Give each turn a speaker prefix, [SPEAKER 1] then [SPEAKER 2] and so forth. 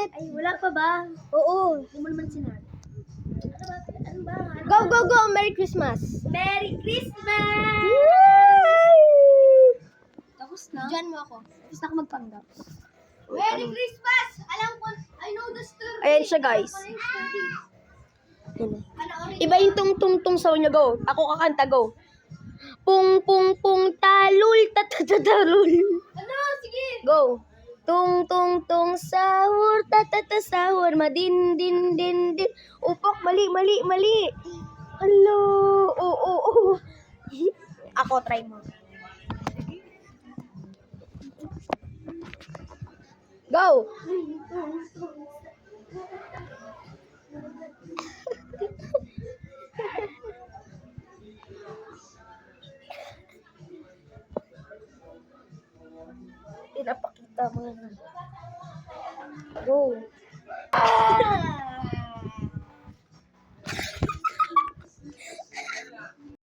[SPEAKER 1] ulit.
[SPEAKER 2] Ay, wala pa ba?
[SPEAKER 1] Oo.
[SPEAKER 2] Hindi mo naman sinabi. Ano ba?
[SPEAKER 1] Go, go, go. Merry Christmas.
[SPEAKER 2] Merry Christmas! Tapos na?
[SPEAKER 1] Diyan mo ako.
[SPEAKER 2] Tapos na ako magpanggap. Merry Christmas! Alam ko, I know the story.
[SPEAKER 1] Ayan siya, guys.
[SPEAKER 2] Alam ko na yung story. Panoorin
[SPEAKER 1] Iba yung tung saw niya, go. Ako kakanta, go. Pung pung pung talul tatatatarul.
[SPEAKER 2] Ano? Sige!
[SPEAKER 1] Go. Tung sahur sahur madin din din din. Upok mali. Hello. Oo. Ako try mo. Go. Pinapakita mo yan. Go.